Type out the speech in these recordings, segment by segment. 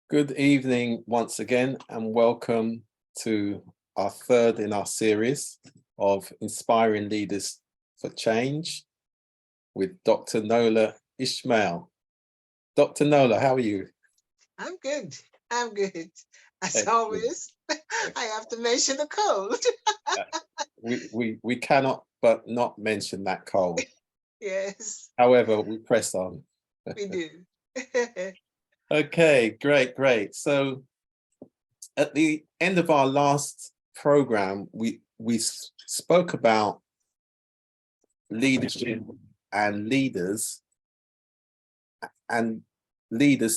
Good evening once again, and welcome to our third in our series of Inspiring Leaders for Change with Dr. Nola Ishmael. Dr. Nola, how are you? I'm good. I'm good. As Excellent. always, I have to mention the cold. We cannot but not mention that cold. Yes, However, we press on. we do. Okay, great. So at the end of our last program, we spoke about leadership and leaders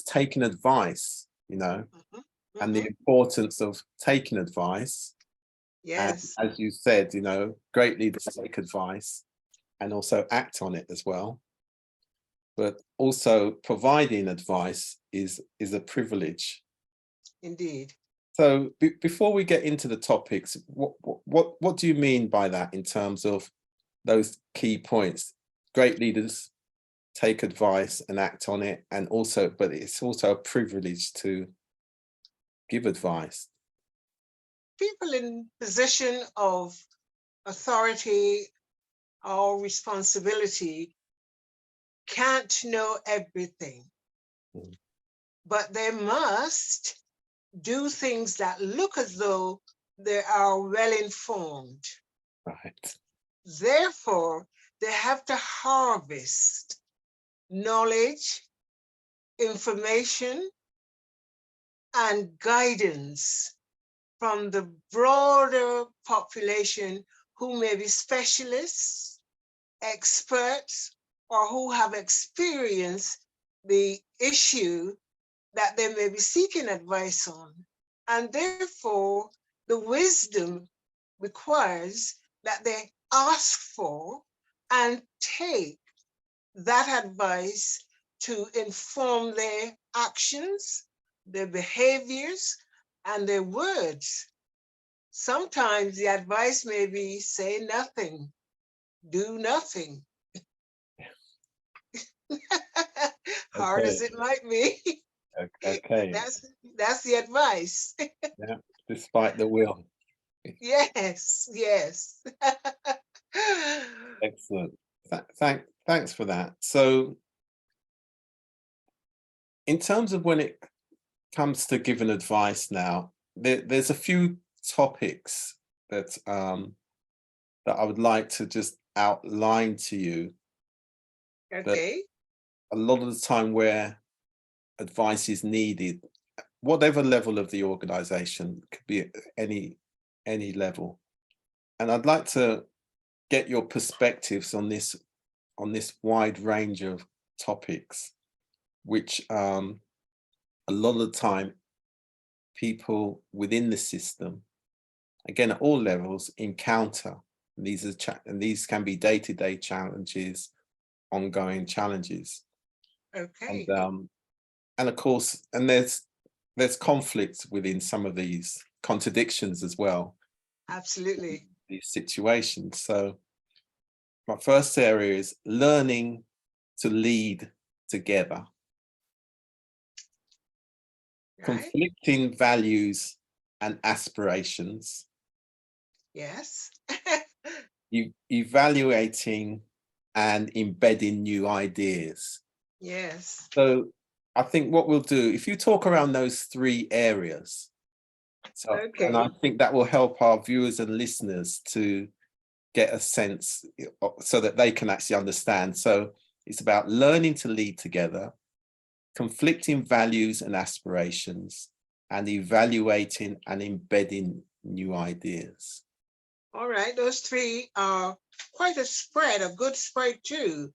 taking advice, Mhm, and the mhm. importance of taking advice. And Yes, as you said, great leaders take advice and also act on it as well. But also providing advice is a privilege. indeed. So before we get into the topics, what do you mean by that in terms of those key points? Great leaders take advice and act on it, and also, but it's also a privilege to give advice. People in position of authority or responsibility can't know everything, Mm. but they must do things that look as though they are well informed. Right. Therefore, they have to harvest knowledge, information, and guidance from the broader population who may be specialists, experts, or who have experienced the issue that they may be seeking advice on. And therefore, the wisdom requires that they ask for and take that advice to inform their actions, their behaviors, and their words. Sometimes the advice may be say nothing, do nothing. Hard Okay. as it might be, Okay. that's that's the advice. Yeah. Despite the will. Yes. Excellent. Thanks for that. So, in terms of when it comes to giving advice now, there's a few topics that I would like to just outline to you, that Okay. a lot of the time where advice is needed, whatever level of the organization, could be at any level. And I'd like to get your perspectives on this wide range of topics, which a lot of the time people within the system, again at all levels, encounter. And these can be day-to-day challenges, ongoing challenges, and Okay. of course, and there's conflict within some of these contradictions as well, Absolutely. these situations. So my first area is learning to lead together. Right. Conflicting values and aspirations, Yes. evaluating and embedding new ideas. Yes. So I think what we'll do, if you talk around those three areas, and I Okay. think that will help our viewers and listeners to get a sense so that they can actually understand. So it's about learning to lead together, conflicting values and aspirations, and evaluating and embedding new ideas. All right. Those three are quite a spread, a good spread too.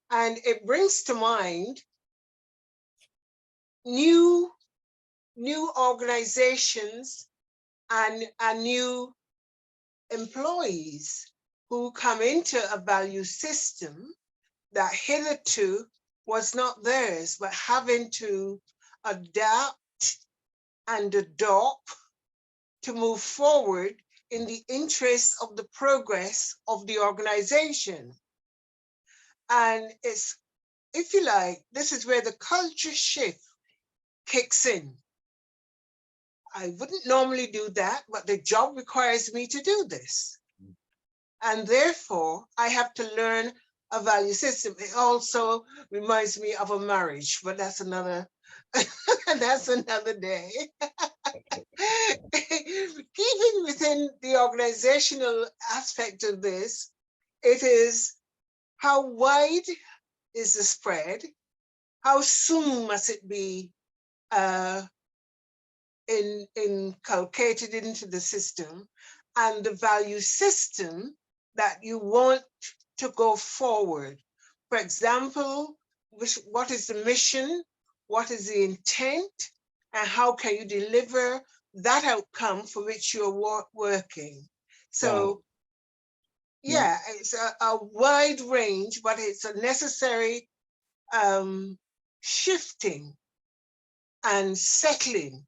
And it brings to mind new new organizations and new employees who come into a value system that hitherto was not theirs, but having to adapt and adopt to move forward in the interest of the progress of the organization. And it's, if you like, this is where the culture shift kicks in. I wouldn't normally do that, but the job requires me to do this. And therefore, I have to learn a value system. It also reminds me of a marriage, but that's another, that's another day. Keeping within the organizational aspect of this, it is how wide is the spread? How soon must it be inculcated into the system, and the value system that you want to go forward? For example, what is the mission? What is the intent? And how can you deliver that outcome for which you're working? So, yeah, it's a wide range, but it's a necessary shifting and settling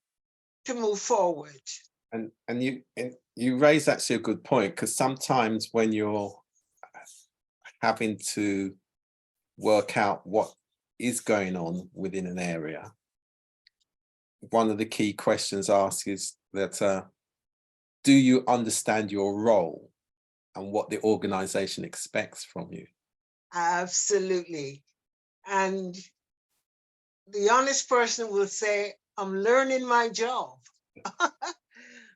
to move forward. And you raise actually a good point, because sometimes when you're having to work out what is going on within an area, one of the key questions asked is that do you understand your role and what the organization expects from you? Absolutely. And the honest person will say, I'm learning my job.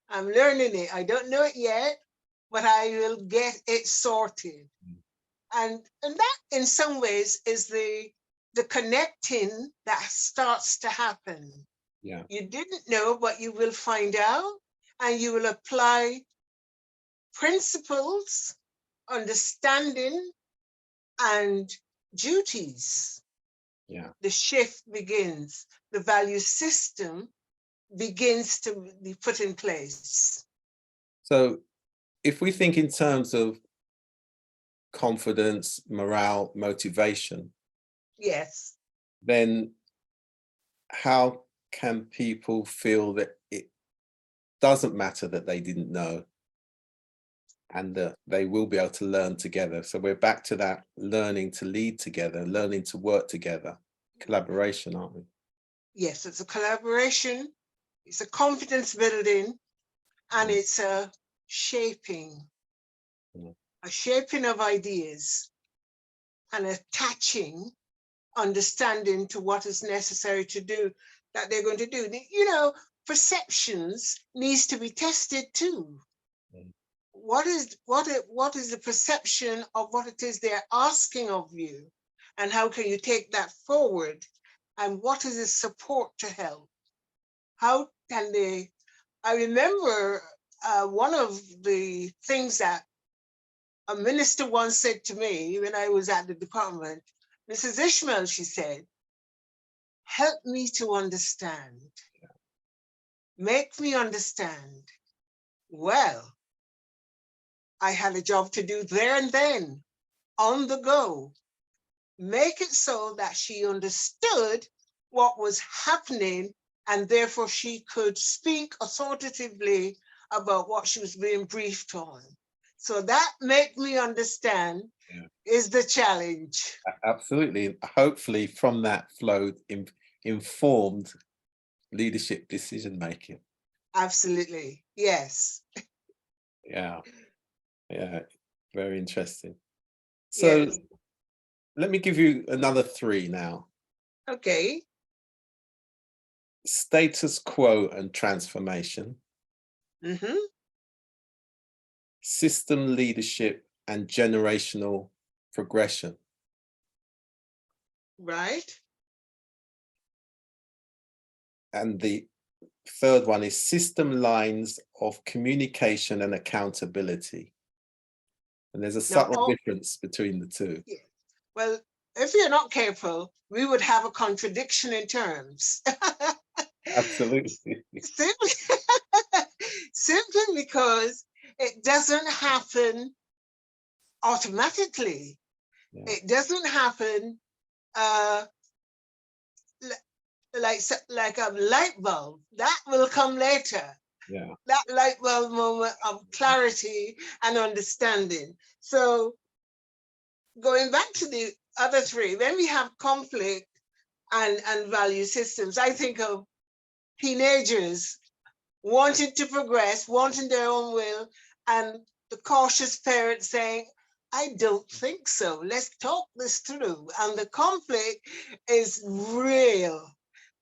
I'm learning it. I don't know it yet, but I will get it sorted. And that in some ways is the connecting that starts to happen. Yeah. You didn't know, but you will find out, and you will apply principles, understanding, and duties. Yeah. The shift begins. The value system begins to be put in place. So if we think in terms of confidence, morale, motivation, Yes. then how can people feel that it doesn't matter that they didn't know, and that they will be able to learn together? So we're back to that learning to lead together, learning to work together, collaboration, aren't we? Yes, it's a collaboration, it's a confidence building, and it's a shaping, a shaping of ideas, and attaching understanding to what is necessary to do, that they're going to do. You know, perceptions needs to be tested too. What is the perception of what it is they're asking of you, and how can you take that forward? And what is the support to help? How can they? I remember one of the things that a minister once said to me when I was at the department, Mrs. Ishmael, she said, help me to understand. Make me understand. Well, I had a job to do there and then, on the go. Make it so that she understood what was happening, and therefore she could speak authoritatively about what she was being briefed on. So that make me understand is the challenge. Absolutely. Hopefully from that flowed informed leadership decision making. Absolutely, yes. Yeah, very interesting. So Yes. let me give you another 3 now. Okay. Status quo and transformation, system leadership and generational progression. Right. And the third one is system lines of communication and accountability. And there's a subtle difference between the two. Yeah. Well, if you're not careful, we would have a contradiction in terms. Absolutely. Simply because it doesn't happen automatically. Yeah. It doesn't happen like a light bulb. That will come later. Yeah. That light bulb moment of clarity and understanding. So going back to the other 3, when we have conflict and value systems, I think of teenagers wanting to progress, wanting their own will, and the cautious parent saying, I don't think so. Let's talk this through. And the conflict is real.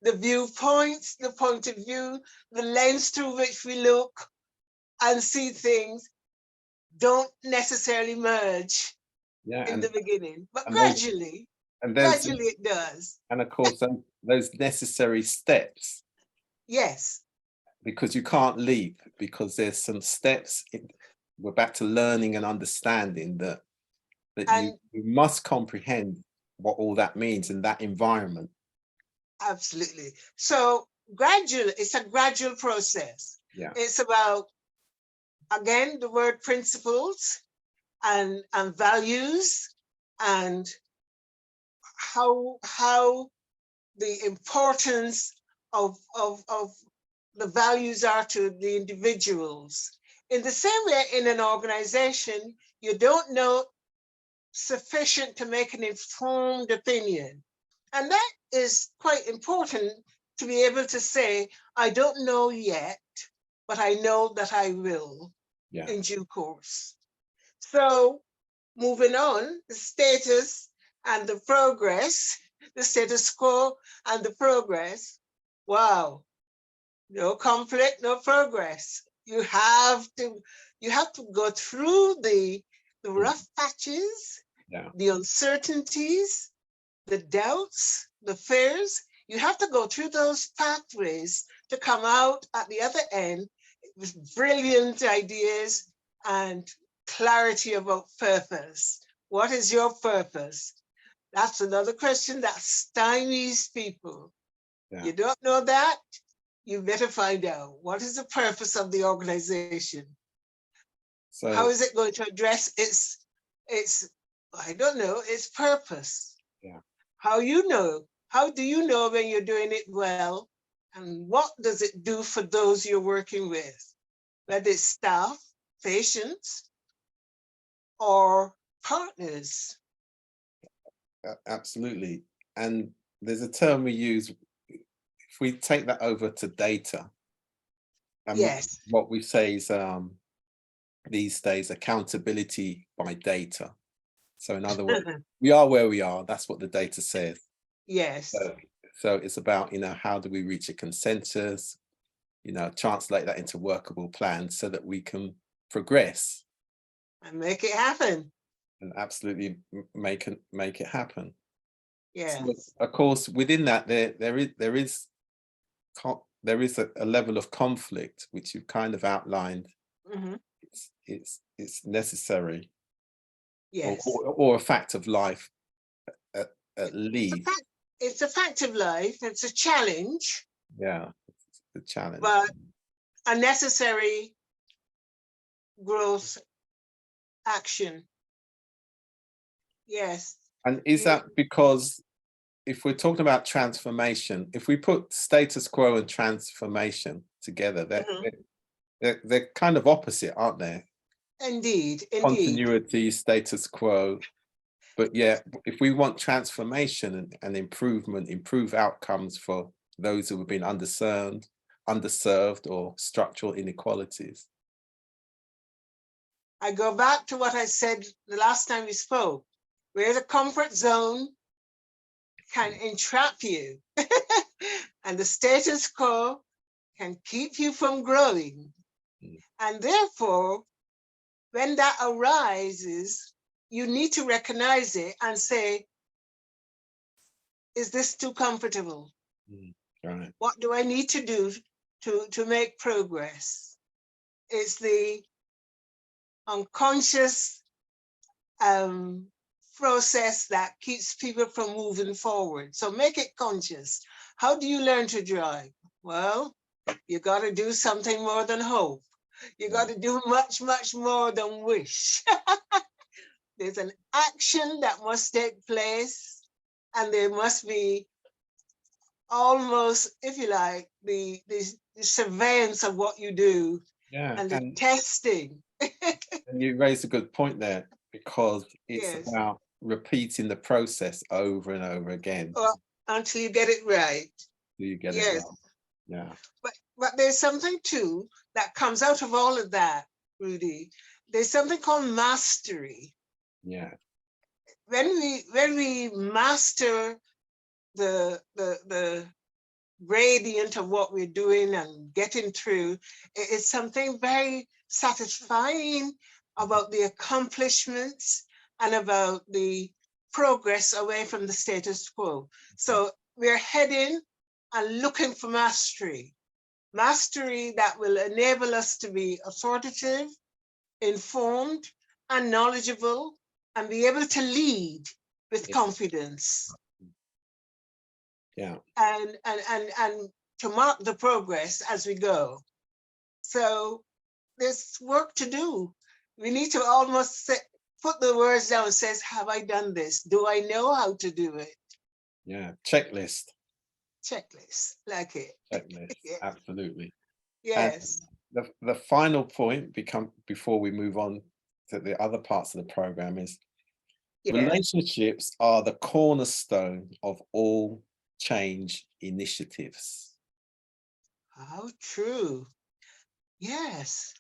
The viewpoints, the point of view, the lens through which we look and see things don't necessarily merge in the beginning, but and those, gradually and there's it does. and of course those necessary steps, Yes. because you can't leap, because there's some steps we're back to learning and understanding that you must comprehend what all that means in that environment. Absolutely. So it's a gradual process. Yeah. It's about, again, the word principles and values, and how the importance of the values are to the individuals. In the same way, in an organization, you don't know sufficient to make an informed opinion. And that is quite important, to be able to say, I don't know yet, but I know that I will in due course. So moving on, the status and the progress, the status quo and the progress. Wow, no conflict, no progress. You have to go through the rough patches, the uncertainties, the doubts, the fears. You have to go through those pathways to come out at the other end with brilliant ideas and clarity about purpose. What is your purpose? That's another question that stymies people. Yeah. You don't know that? You better find out. What is the purpose of the organization? So how is it going to address its I don't know, its purpose? Yeah. How do you know when you're doing it well? And what does it do for those you're working with? Whether it's staff, patients, or partners. Absolutely. And there's a term we use, if we take that over to data, and yes, what we say is these days, accountability by data. So in other words, we are where we are. That's what the data says. Yes. So it's about, how do we reach a consensus, translate that into workable plans so that we can progress. And make it happen. And absolutely make it happen. Yes. So, of course, within that, there is a level of conflict, which you've kind of outlined. Mm-hmm. It's necessary. Yes. Or a fact of life, at least. It's a fact of life. It's a challenge. Yeah, it's a challenge. But a necessary growth action. Yes. And is that because, if we're talking about transformation, if we put status quo and transformation together, they're kind of opposite, aren't they? Indeed. Continuity, status quo. But yeah, if we want transformation and improvement, improve outcomes for those who have been underserved, or structural inequalities. I go back to what I said the last time we spoke, where the comfort zone can entrap you and the status quo can keep you from growing. And therefore, when that arises, you need to recognize it and say, is this too comfortable? Right. What do I need to do to make progress? It's the unconscious process that keeps people from moving forward. So make it conscious. How do you learn to drive? Well, you got to do something more than hope. You got to do much, much more than wish. There's an action that must take place, and there must be almost, if you like, the surveillance of what you do, and the testing. And you raise a good point there, because it's about repeating the process over and over again. Until you get it right. Until you get it right. Yeah. But there's something too that comes out of all of that, Rudy. There's something called mastery. Yeah. When we master the gradient of what we're doing and getting through, it's something very satisfying about the accomplishments and about the progress away from the status quo. So we're heading and looking for mastery. Mastery that will enable us to be authoritative, informed, and knowledgeable, and be able to lead with confidence. Yeah. And to mark the progress as we go. So there's work to do. We need to almost put the words down and says, have I done this? Do I know how to do it? Yeah. Checklist. Checklist, like it. Checklist. Yes. Absolutely. Yes. And the final point before we move on to the other parts of the program is relationships are the cornerstone of all change initiatives. How true. Yes,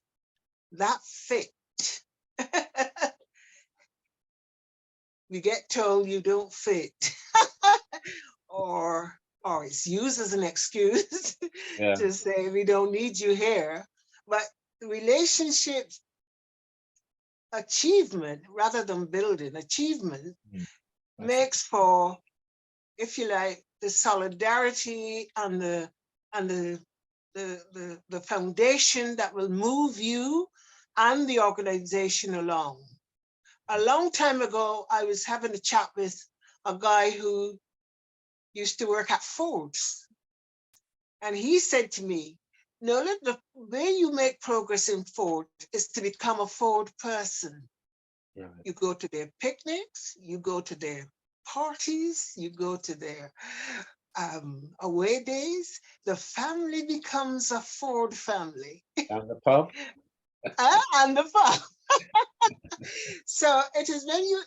that fit. We get told you don't fit, or it's used as an excuse to say we don't need you here. But relationships achievement, rather than building, achievement makes for, if you like, the solidarity and the foundation that will move you and the organization along. A long time ago, I was having a chat with a guy who used to work at Ford's. And he said to me, Nola, the way you make progress in Ford is to become a Ford person. Right. You go to their picnics, you go to their parties, you go to their away days. The family becomes a Ford family. And the pub? And the pub. So it is when you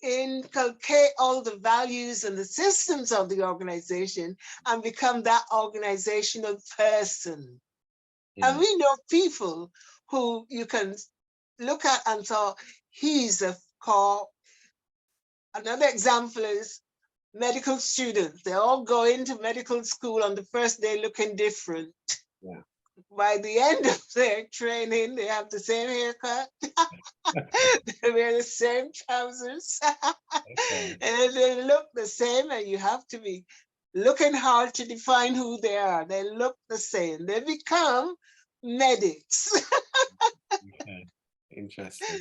inculcate all the values and the systems of the organization and become that organizational person. And we know people who you can look at and say, he's a cop. Another example is medical students. They all go into medical school on the first day looking different. Yeah. By the end of their training, they have the same haircut. They wear the same trousers. Okay. And they look the same, and you have to be looking hard to define who they are. They look the same. They become medics. Okay. Interesting.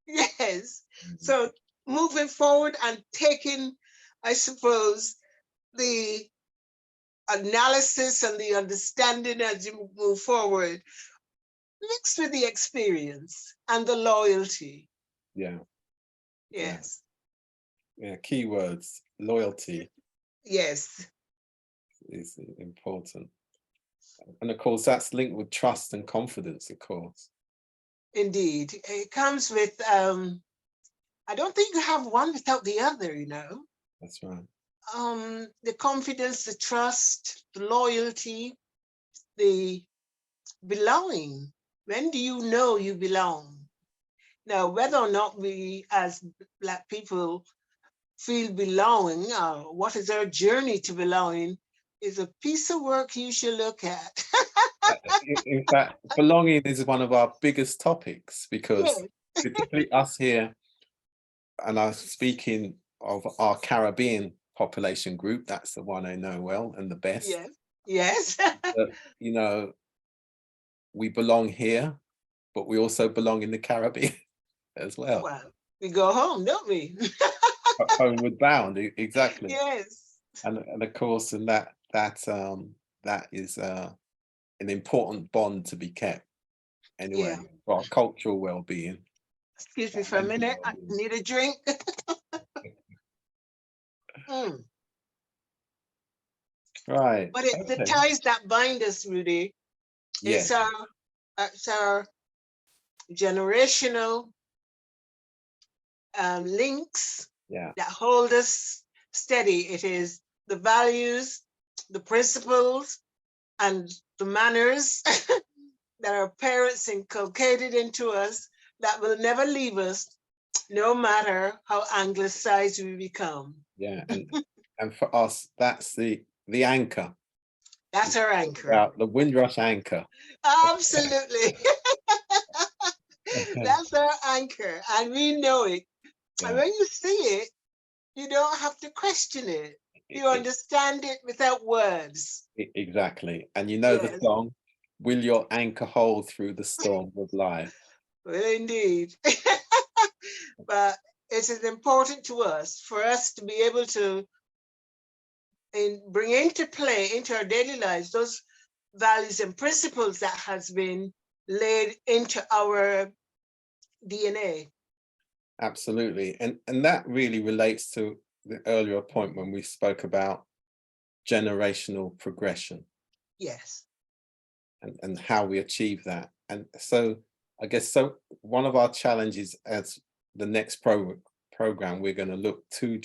Yes. So moving forward and taking, I suppose, the analysis and the understanding as you move forward, mixed with the experience and the loyalty. Yeah. Yes. Yeah, keywords, loyalty. Yes. Is important. And of course, that's linked with trust and confidence, of course. Indeed. It comes with, I don't think you have one without the other, you know. That's right. The confidence, the trust, the loyalty, the belonging. When do you know you belong? Now, whether or not we as Black people feel belonging, or what is our journey to belonging, is a piece of work you should look at. In fact, belonging is one of our biggest topics because particularly us here, and I'm speaking of our Caribbean population group, that's the one I know well and the best. Yes. Yes. But, you know, we belong here, but we also belong in the Caribbean as well. Well, we go home, don't we? Homeward bound, exactly. Yes. And of course, and that is an important bond to be kept anyway for our cultural well-being. Excuse me for a minute. I need a drink. Right. But it's the ties that bind us, Rudy. Yes. It's our generational links that hold us steady. It is the values, the principles, and the manners that our parents inculcated into us that will never leave us, no matter how anglicized we become. Yeah, and for us, that's the anchor. That's our anchor. About the Windrush anchor. Absolutely. That's our anchor, and we know it. And when you see it, you don't have to question it. You understand it without words. Exactly. And you know the song, will your anchor hold through the storm of life? Well, indeed. But it is important to us for us to be able to bring into play, into our daily lives, those values and principles that has been laid into our DNA. Absolutely. And that really relates to the earlier point when we spoke about generational progression. Yes. And how we achieve that. And so I guess one of our challenges as the next program, we're going to look two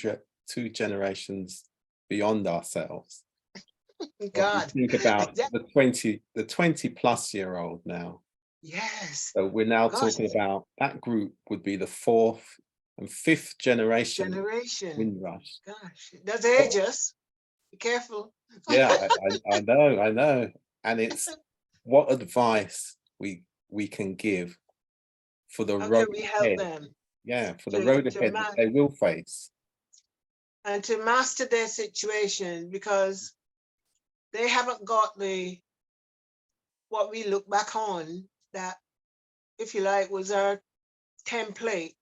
generations beyond ourselves. God. Think about the 20 plus year old now. Yes. So we're now talking about that group would be the fourth and fifth generation. Windrush. Gosh, it does age us. Be careful. Yeah, I know. And it's what advice we can give for the road ahead. Them? Yeah, for the road ahead that they will face. And to master their situation, because they haven't got what we look back on that, if you like, was our template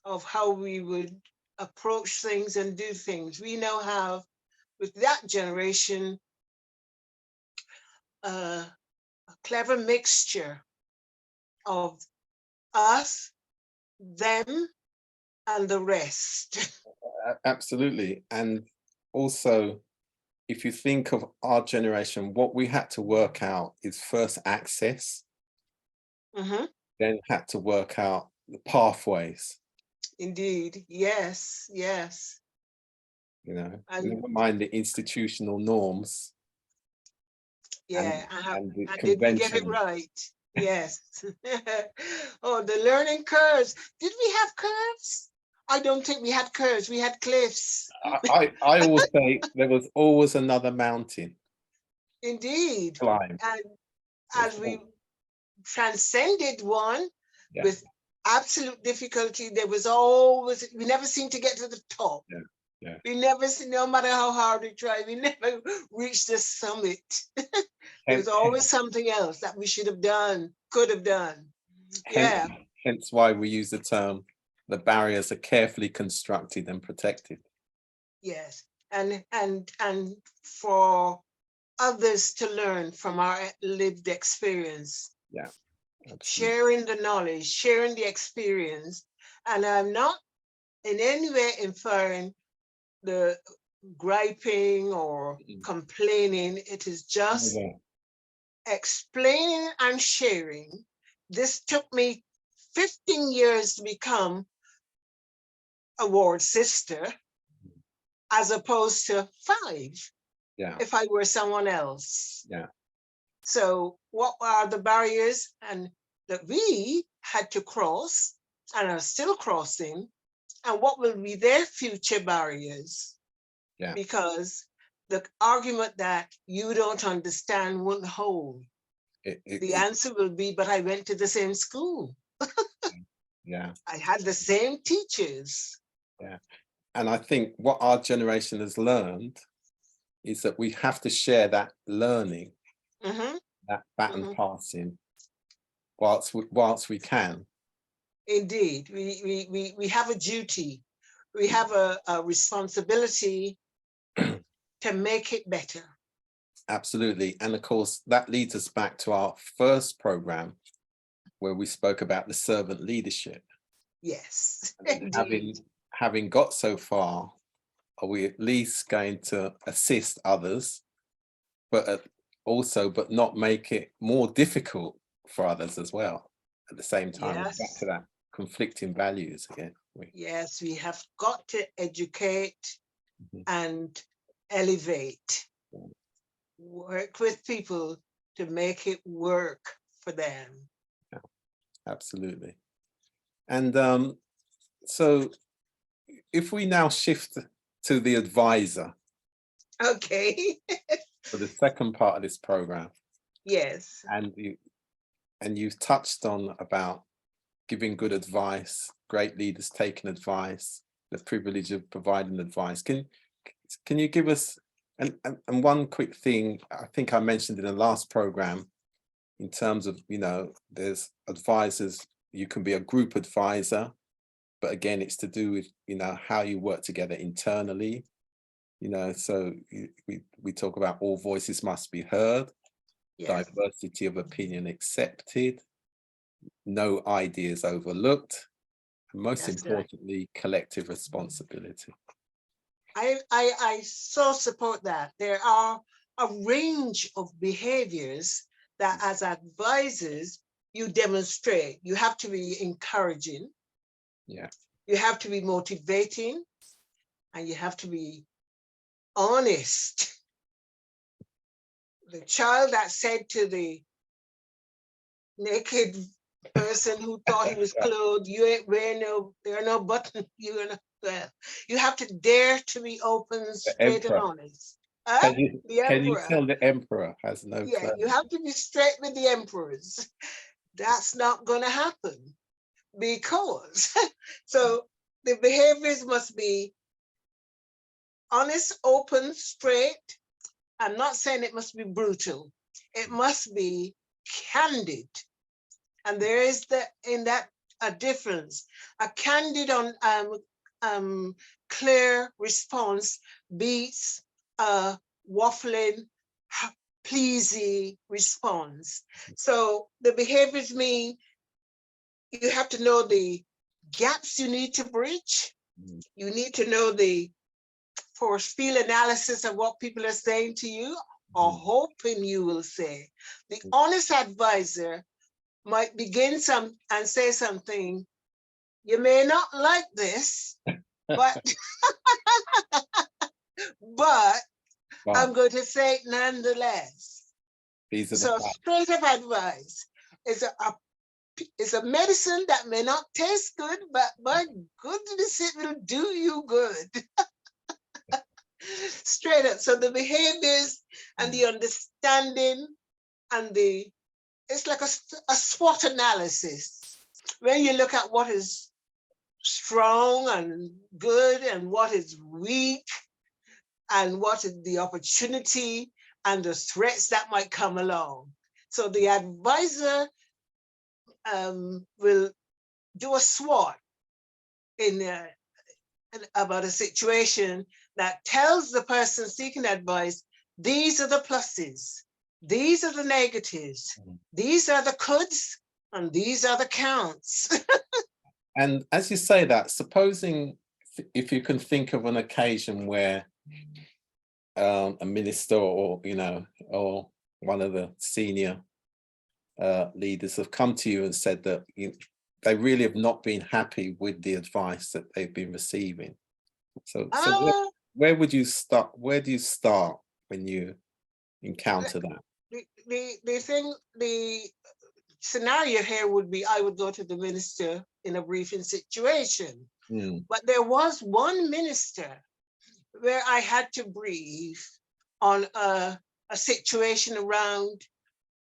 of how we would approach things and do things. We now have, with that generation, a clever mixture of us, them, and the rest. Absolutely. And also, if you think of our generation, what we had to work out is first access, then had to work out the pathways. Indeed. Yes. You know, never mind the institutional norms. Yeah, and the did we get it right? Yes. Oh, the learning curves. Did we have curves? I don't think we had curves. We had cliffs. I always say there was always another mountain. Indeed. Climb. And as we transcended one with absolute difficulty, there was always, we never seemed to get to the top. Yeah. We never, no matter how hard we tried, we never reached the summit. There's always something else that we should have done, could have done. Hence why we use the term, the barriers are carefully constructed and protected. Yes, and for others to learn from our lived experience. Yeah. Absolutely. Sharing the knowledge, sharing the experience. And I'm not in any way inferring the griping or complaining. It is just explaining and sharing. This took me 15 years to become a ward sister, as opposed to 5 if I were someone else. So what are the barriers and that we had to cross and are still crossing, and what will be their future barriers? Because the argument that you don't understand won't hold. The answer will be, but I went to the same school. I had the same teachers. And I think what our generation has learned is that we have to share that learning, that baton passing, whilst we can. Indeed, we have a duty. We have a responsibility to make it better. Absolutely. And of course, that leads us back to our first program where we spoke about the servant leadership. Yes. Having got so far, are we at least going to assist others, but not make it more difficult for others as well at the same time? Back to that conflicting values again. Yes, we have got to educate and elevate. work with people to make it work for them. Yeah, absolutely. And so if we now shift to the advisor Okay. for the second part of this program, Yes. and you've touched on about giving good advice, great leaders taking advice, the privilege of providing advice. Can you give us and one quick thing I think I mentioned in the last program, in terms of, you know, there's advisors, you can be a group advisor, but again, it's to do with, you know, how you work together internally, you know, so we talk about all voices must be heard, Yes. diversity of opinion accepted, no ideas overlooked, and most That's right. importantly, collective responsibility. I so support that. There are a range of behaviors that as advisors you demonstrate. You have to be encouraging. Yeah. You have to be motivating, and you have to be honest. The child that said to the naked person who thought he was clothed, you ain't wearing no, there are no buttons, you're not, well, you have to dare to be open, straight and honest. Huh? The Can you emperor. tell the emperor has no Yeah, clothes? you have to be straight with the emperors. That's not going to happen because, so the behaviors must be honest, open, straight. I'm not saying it must be brutal. It must be candid. And there is in that a difference. A candid clear response beats a waffling, pleasing response. So the behaviors mean you have to know the gaps you need to bridge. You need to know the force field analysis of what people are saying to you or hoping you will say. The honest advisor might begin and say something, you may not like this, but I'm going to say it nonetheless. So straight up advice is a medicine that may not taste good, but my goodness, it will do you good. Straight up. So the behaviors and the understanding and it's like a SWOT analysis. When you look at what is strong and good and what is weak and what is the opportunity and the threats that might come along. So the advisor will do a SWOT about a situation that tells the person seeking advice, these are the pluses, these are the negatives, these are the coulds, and these are the counts. And as you say that, supposing if you can think of an occasion where a minister or, you know, or one of the senior leaders have come to you and said that they really have not been happy with the advice that they've been receiving. So where would you start? Where do you start when you encounter that? The scenario here would be I would go to the minister in a briefing situation. But there was one minister where I had to brief on a situation around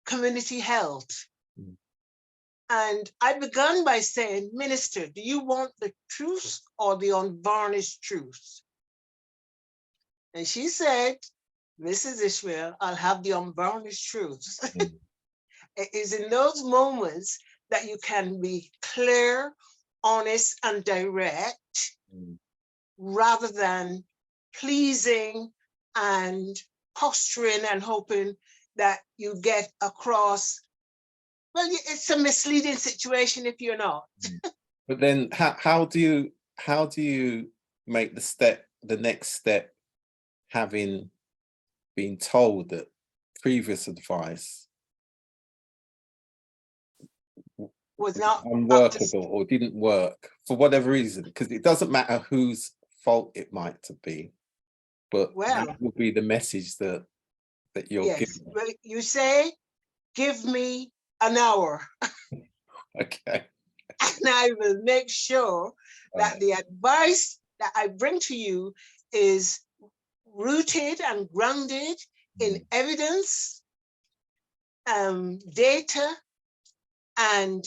community health. And I began by saying, Minister, do you want the truth or the unvarnished truth? And she said, Mrs. Ishmael, I'll have the unvarnished truth. It is in those moments that you can be clear, honest, and direct, rather than pleasing and posturing and hoping that you get across. Well, it's a misleading situation if you're not. But then how do you make the next step, having been told that previous advice was not unworkable or didn't work for whatever reason? Because it doesn't matter whose fault it might be, but that will be the message that that you're Yes. giving? Well, you say, give me an hour, Okay. and I will make sure that Right. the advice that I bring to you is rooted and grounded in evidence, data, and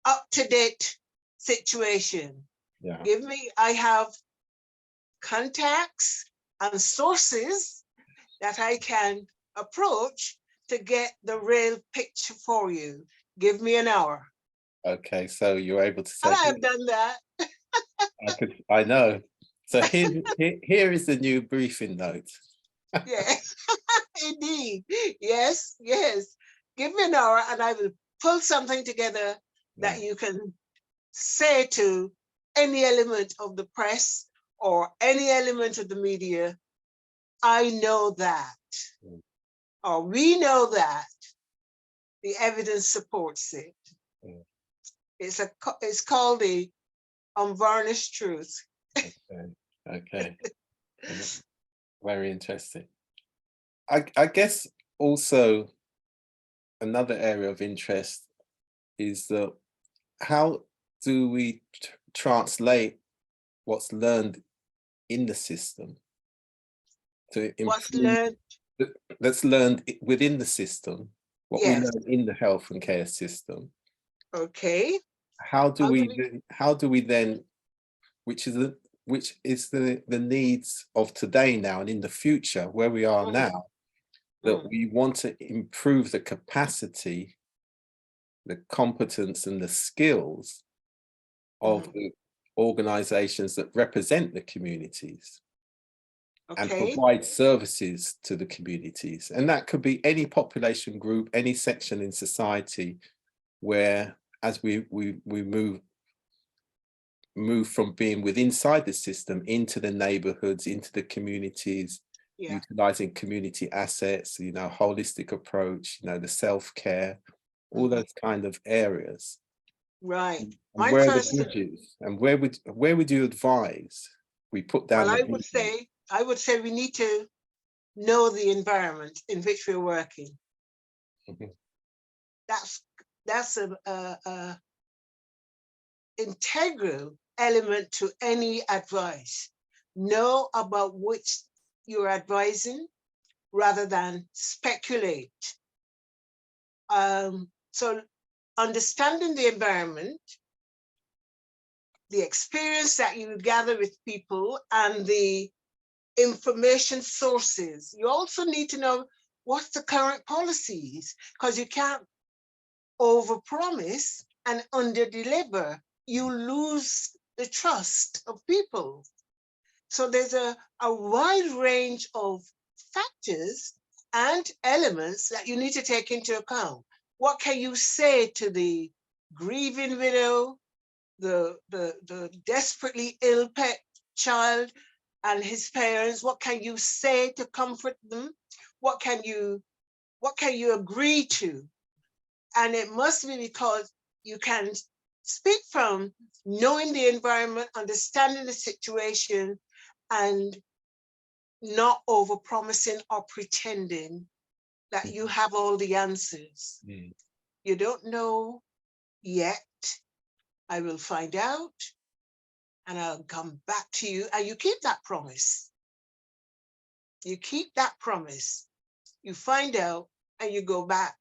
up-to-date situation. Yeah. I have contacts and sources that I can approach to get the real picture for you. Give me an hour. Okay. So you're able to And say, I have done that. I know. So here is the new briefing note. Yes, indeed. Yes, yes. Give me an hour and I will pull something together that Yeah. you can say to any element of the press or any element of the media, I know that, Mm. or we know that. The evidence supports it. Mm. It's called the unvarnished truth. Okay. Okay. Yeah. Very interesting. I guess also another area of interest is that how do we translate what's learned in the system to What's improve learned? that's learned within the system, what we Yes. learn in the health and care system. Okay. How do How do we we? then, how do we then, which is the needs of today now and in the future where we are Mm, now, that mm, we want to improve the capacity, the competence and the skills of mm. the organizations that represent the communities and Okay. provide services to the communities. And that could be any population group, any section in society where, as we move from being within inside the system into the neighborhoods, into the communities, Yeah. utilizing community assets, holistic approach, the self-care, all Mhm. those kind of areas. Right. And My where are the first, bridges? And where would you advise we put well, down the bridges? I would say we need to know the environment in which we're working. Mhm. That's a integral element to any advice. Know about which you're advising rather than speculate. So understanding the environment, the experience that you gather with people, and the information sources. You also need to know what's the current policies, because you can't overpromise and underdeliver. You lose the trust of people. So there's a wide range of factors and elements that you need to take into account. What can you say to the grieving widow, the desperately ill pet child and his parents? What can you say to comfort them? What can you agree to? And it must be because you can speak from knowing the environment, understanding the situation, and not over promising or pretending that you have all the answers. Mm. You don't know yet. I will find out and I'll come back to you. And you keep that promise. You keep that promise. You find out and you go back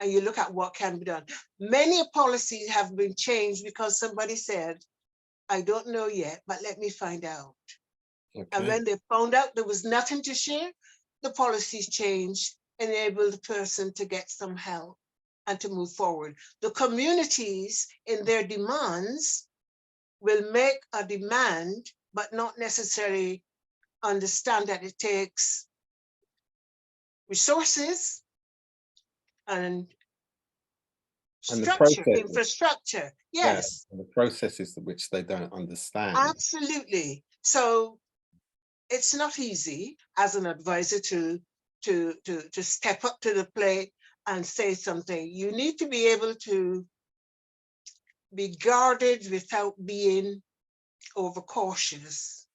and you look at what can be done. Many policies have been changed because somebody said, I don't know yet, but let me find out. And Okay. when they found out there was nothing to share, the policies changed, enabled the person to get some help and to move forward. The communities in their demands will make a demand, but not necessarily understand that it takes resources and And the structure, processes, infrastructure. yeah, Yes, and the processes which they don't understand. absolutely. So it's not easy as an advisor to step up to the plate and say something. You need to be able to be guarded without being overcautious.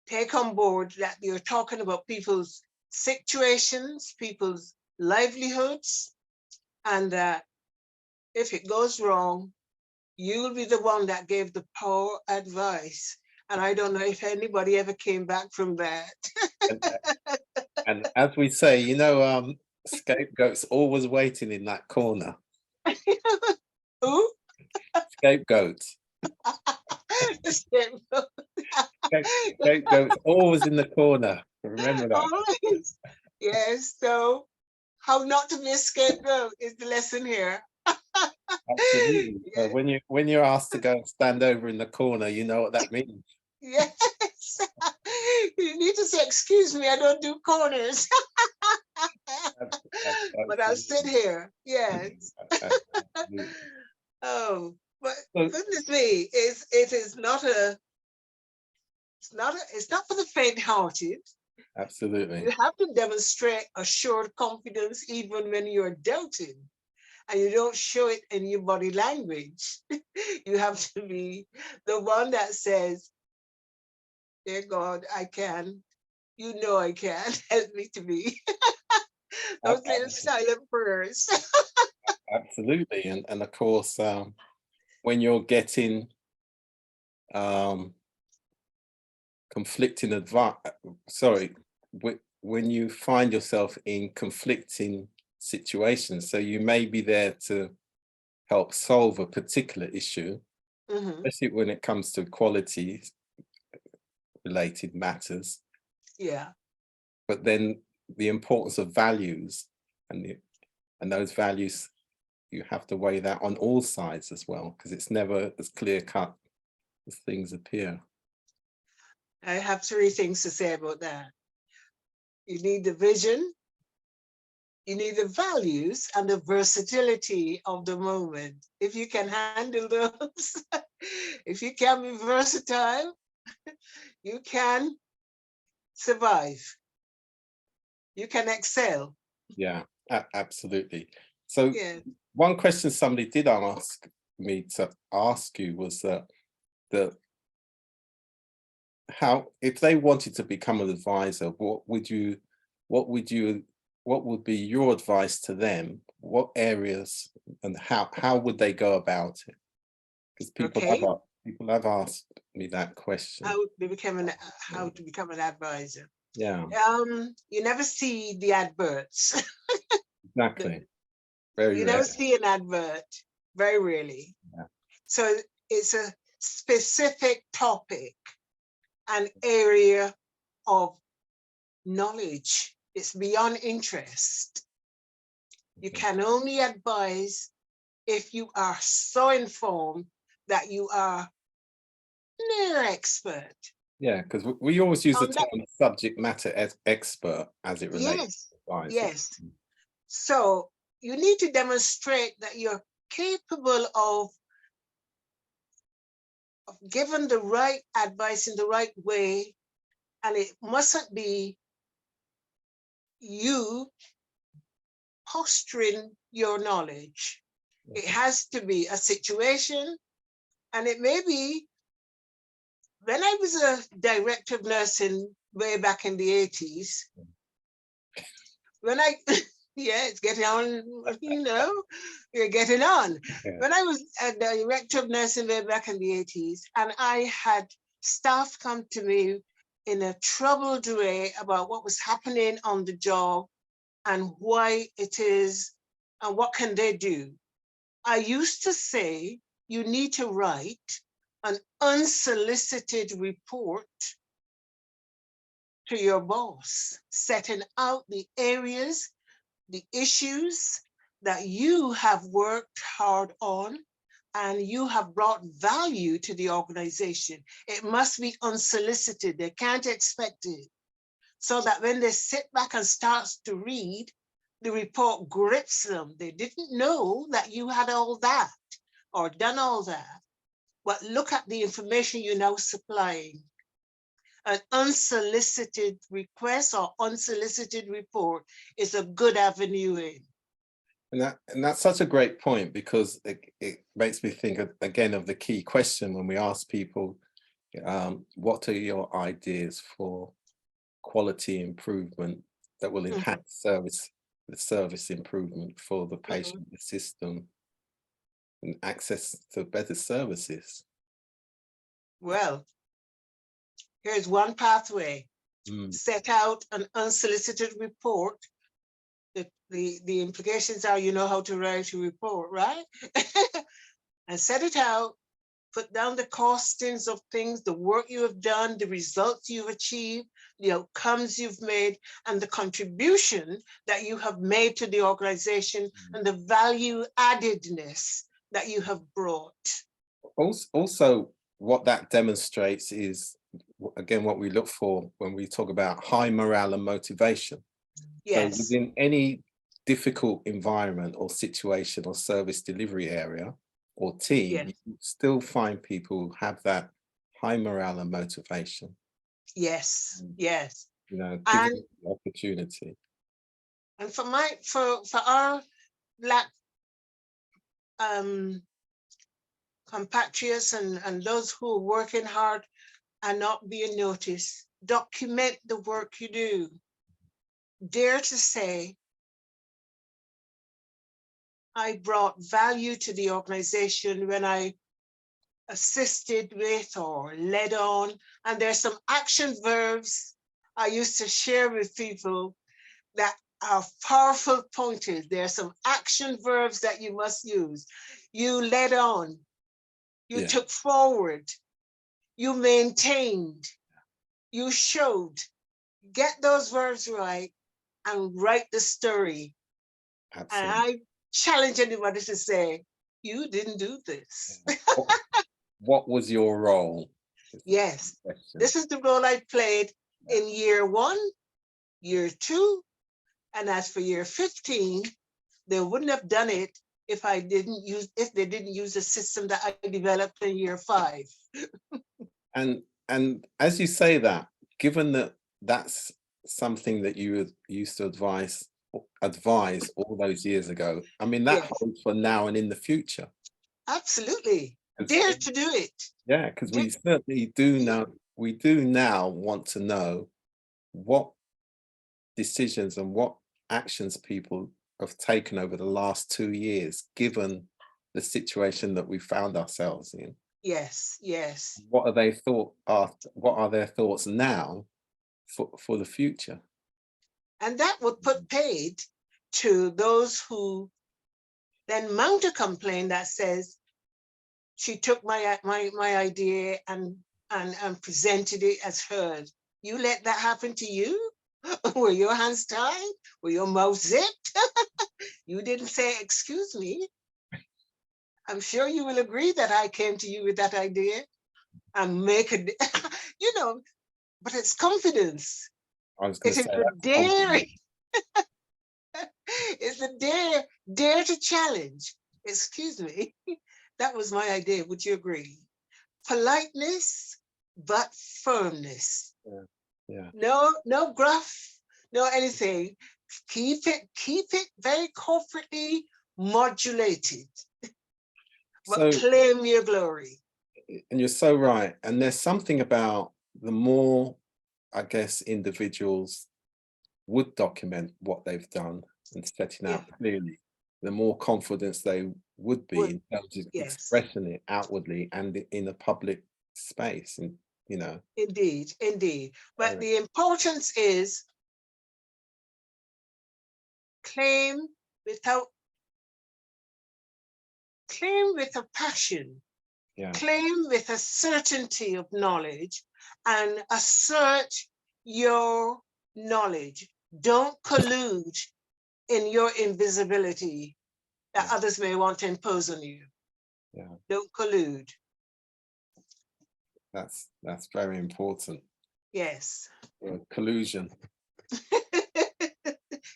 Take on board that you're talking about people's situations, people's livelihoods, and that if it goes wrong, you'll be the one that gave the poor advice. And I don't know if anybody ever came back from that. And, and as we say, you know, scapegoats always waiting in that corner. Who? Scapegoats. Scapegoats always in the corner. Remember that. Always. Yes. So how not to be a scapegoat is the lesson here. Absolutely. So Yes. when you're asked to go and stand over in the corner, you know what that means. Yes. You need to say, excuse me, I don't do corners. But I'll sit here. Yes. Absolutely. Oh, but So, goodness me, it is not a it's not for the faint-hearted. absolutely. You have to demonstrate assured confidence even when you're doubting. And you don't show it in your body language. You have to be the one that says, dear God, I can. You know I can. Help me to be. Those little silent prayers. Absolutely. And of course, when you're getting conflicting advice, sorry, when you find yourself in conflicting situations, so you may be there to help solve a particular issue, Mhm. especially when it comes to quality related matters, Yeah. but then the importance of values and those values, you have to weigh that on all sides as well, because it's never as clear cut as things appear. I have three things to say about that. You need the vision, you need the values, and the versatility of the moment. If you can handle those, if you can be versatile, you can survive. You can excel. Yeah, absolutely. So Yeah. one question somebody did ask me to ask you was that how, if they wanted to become an advisor, what would be your advice to them? What areas and how would they go about it? Because Okay. people have asked me that question. How to become an advisor. Yeah, You never see the adverts. exactly. Very You never rare. see an advert, very rarely. Yeah. So it's a specific topic, an area of knowledge. It's beyond interest. You can only advise if you are so informed that you are near expert. Yeah, because we always use the On that, term subject matter as expert as it relates yes, to advising. yes. So you need to demonstrate that you're capable of giving the right advice in the right way, and it mustn't be you posturing your knowledge. It has to be a situation, and it may be when I was a director of nursing way back in the 80s, when I, yeah, it's getting on, you're getting on. Yeah. When I was a director of nursing way back in the 80s, and I had staff come to me in a troubled way about what was happening on the job and why it is, and what can they do. I used to say, you need to write an unsolicited report to your boss, setting out the areas, the issues that you have worked hard on and you have brought value to the organization. It must be unsolicited. They can't expect it. So that when they sit back and start to read, the report grips them. They didn't know that you had all that or done all that. But look at the information you're now supplying. An unsolicited request or unsolicited report is a good avenue in. And that's such a great point, because it makes me think again of the key question when we ask people, what are your ideas for quality improvement that will enhance the service improvement for the patient, the system, and access to better services. Well, here's one pathway. Mm. Set out an unsolicited report. The implications are, you know how to write a report, right? And set it out, put down the costings of things, the work you have done, the results you've achieved, the outcomes you've made, and the contribution that you have made to the organization, and the value addedness that you have brought. Also, what that demonstrates is, again, what we look for when we talk about high morale and motivation. Yes. So within any difficult environment or situation or service delivery area or team, Yes. you still find people who have that high morale and motivation. Yes, yes. You know, And given the opportunity. And for our Black compatriots and those who are working hard and not being noticed, document the work you do. Dare to say, I brought value to the organization when I assisted with or led on. And there's some action verbs I used to share with people that are powerful pointers. There are some action verbs that you must use. You led on, you took forward, you maintained, you showed. Get those verbs right and write the story. Absolutely. And I challenge anybody to say, you didn't do this. What was your role? Yes, this is the role I played in year 1, year 2, and as for year 15, they wouldn't have done it if they didn't use the system that I developed in year 5. And as you say that, given that that's something that you used to advise all those years ago, I mean, that holds for now and in the future. Absolutely. Dare to do it. Yeah, because we certainly do know, we do now want to know what decisions and what actions people have taken over the last 2 years, given the situation that we found ourselves in. Yes, yes. What are their thoughts now for the future? And that would put paid to those who then mount a complaint that says, she took my idea and presented it as hers. You let that happen to you? Were your hands tied? Were your mouth zipped? You didn't say, excuse me. I'm sure you will agree that I came to you with that idea and make a, you know, but it's confidence. It is the dare. It's the dare to challenge. Excuse me. That was my idea. Would you agree? Politeness, but firmness. Yeah. No gruff, no anything. Keep it very corporately modulated. But claim your glory. And you're so right. And there's something about the more, I guess, individuals would document what they've done and setting out clearly, the more confidence they would be in terms of expressing it outwardly and in a public space. And you know, indeed. But the importance is claim with a passion, claim with a certainty of knowledge, and assert your knowledge. Don't collude in your invisibility that others may want to impose on you. Don't collude. That's very important. Yes. Collusion.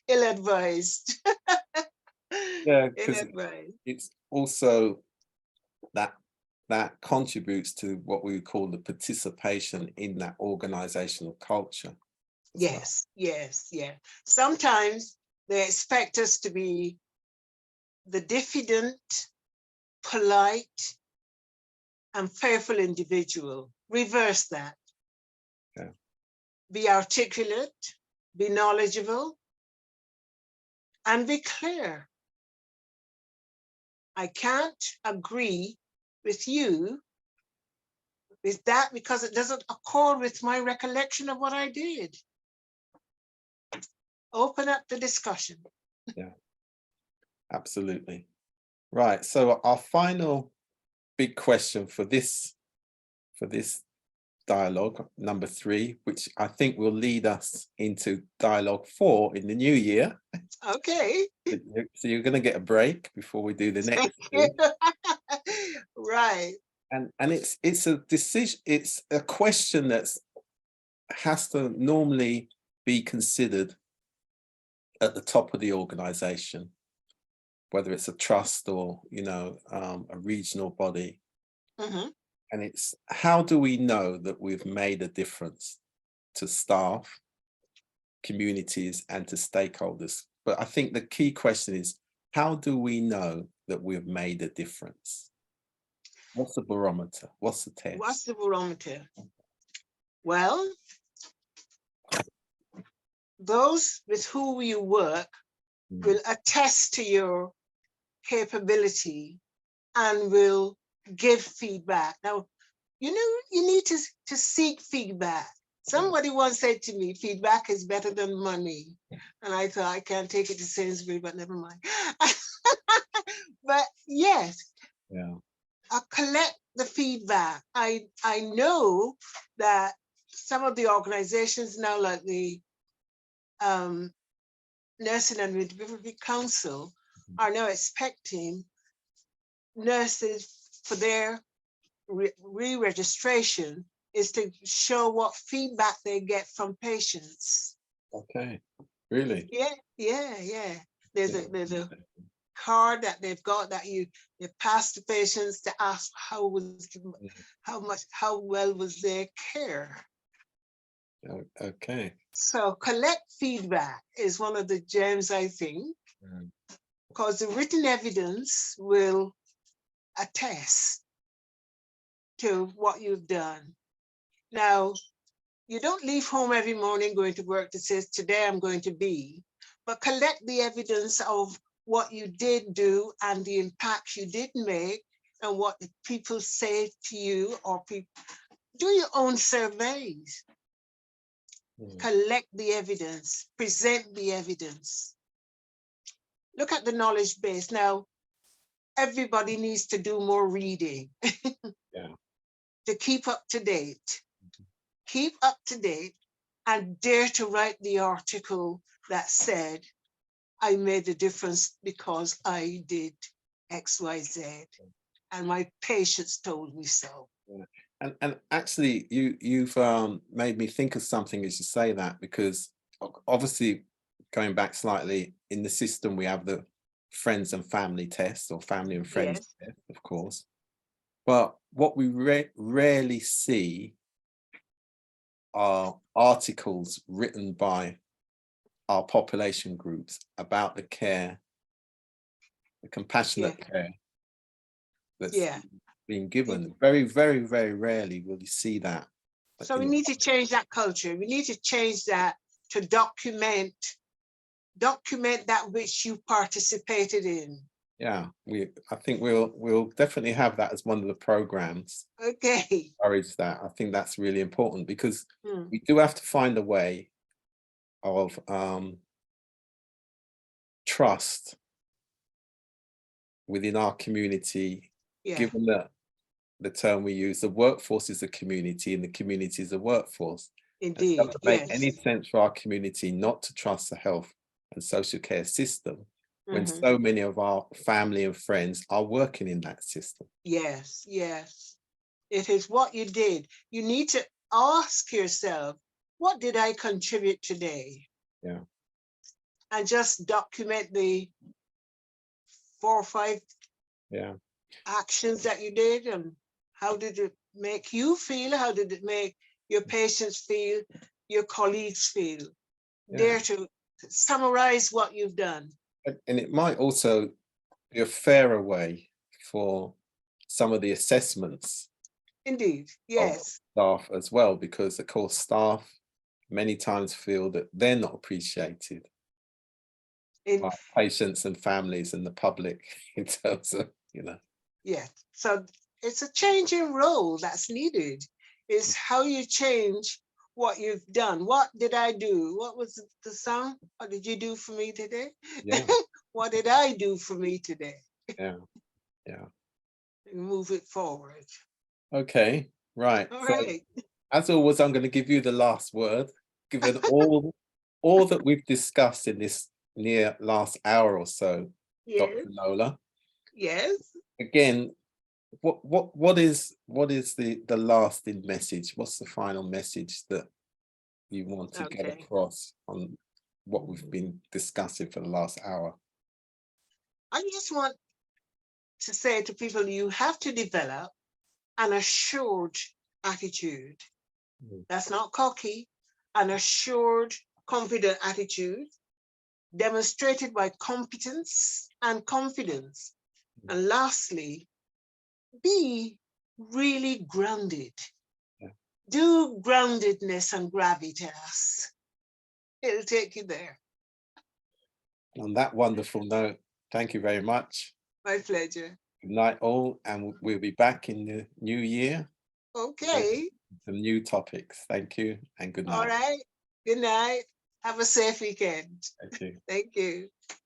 Ill-advised. Yeah, because it's also that contributes to what we would call the participation in that organizational culture. Yes. Sometimes they expect us to be the diffident, polite, and fearful individual. Reverse that. Be articulate, be knowledgeable, and be clear. I can't agree with you with that because it doesn't accord with my recollection of what I did. Open up the discussion. Yeah, absolutely. Right. So our final big question for this dialogue, number 3, which I think will lead us into dialogue 4 in the new year. Okay. So you're going to get a break before we do the next 2. Right. And it's a decision, it's a question that's has to normally be considered at the top of the organization, whether it's a trust or, you know, a regional body. Mhm. And it's, how do we know that we've made a difference to staff, communities, and to stakeholders? But I think the key question is, how do we know that we've made a difference? What's the barometer? What's the test? What's the barometer? Well, those with whom you work will attest to your capability and will give feedback. Now, you know, you need to seek feedback. Somebody once said to me, feedback is better than money. And I thought, I can't take it to Sainsbury, but never mind. But yes, Yeah. I collect the feedback. I know that some of the organizations now, like the Nursing and Midwifery Council, are now expecting nurses for their re-registration is to show what feedback they get from patients. Okay. Really? Yeah. There's a card that they've got that you pass to patients to ask how well was their care. Okay. So collect feedback is one of the gems, I think, because the written evidence will attest to what you've done. Now, you don't leave home every morning going to work that says, today I'm going to be, but collect the evidence of what you did do and the impact you did make and what the people say to you, or people do your own surveys. Collect the evidence, present the evidence. Look at the knowledge base. Now, everybody needs to do more reading to keep up to date. Keep up to date and dare to write the article that said, I made a difference because I did X, Y, Z, and my patients told me so. And actually, you've made me think of something as you say that, because obviously, going back slightly, in the system we have the friends and family test, or family and friends test, of course. But what we rarely see are articles written by our population groups about the care, the compassionate care that's being given. Very, very, very rarely will you see that. So we need to change that culture. We need to change that to document that which you participated in. Yeah, I think we'll definitely have that as one of the programs. Okay. Encourage that. I think that's really important, because we do have to find a way of trust within our community, given that the term we use, the workforce is a community and the community is a workforce. Indeed, it doesn't make any sense for our community not to trust the health and social care system when so many of our family and friends are working in that system. Yes. It is what you did. You need to ask yourself, what did I contribute today? Yeah. And just document the 4 or 5 actions that you did, and how did it make you feel? How did it make your patients feel, your colleagues feel? Dare to summarize what you've done. And it might also be a fairer way for some of the assessments. Indeed, yes. Of staff as well, because of course staff many times feel that they're not appreciated In by patients and families and the public in terms of, you know. yeah, so it's a change in role that's needed. It's how you change what you've done. What did I do? What was the song? What did you do for me today? Yeah, What did I do for me today? yeah, yeah. And move it forward. Okay, right. All So right. as always, I'm going to give you the last word, given all that we've discussed in this near last hour or so, Yes. Dr. Nola. Yes. Again, what is the lasting message? What's the final message that you want to get Okay. across on what we've been discussing for the last hour? I just want to say to people, you have to develop an assured attitude. Mm. That's not cocky, an assured, confident attitude demonstrated by competence and confidence. And lastly, be really grounded. Yeah. Do groundedness and gravitas. It'll take you there. On that wonderful note, thank you very much. My pleasure. Good night all, and we'll be back in the new year with Okay. some new topics. Thank you and good All night. right. Good night. Have a safe weekend. Thank you. Thank you.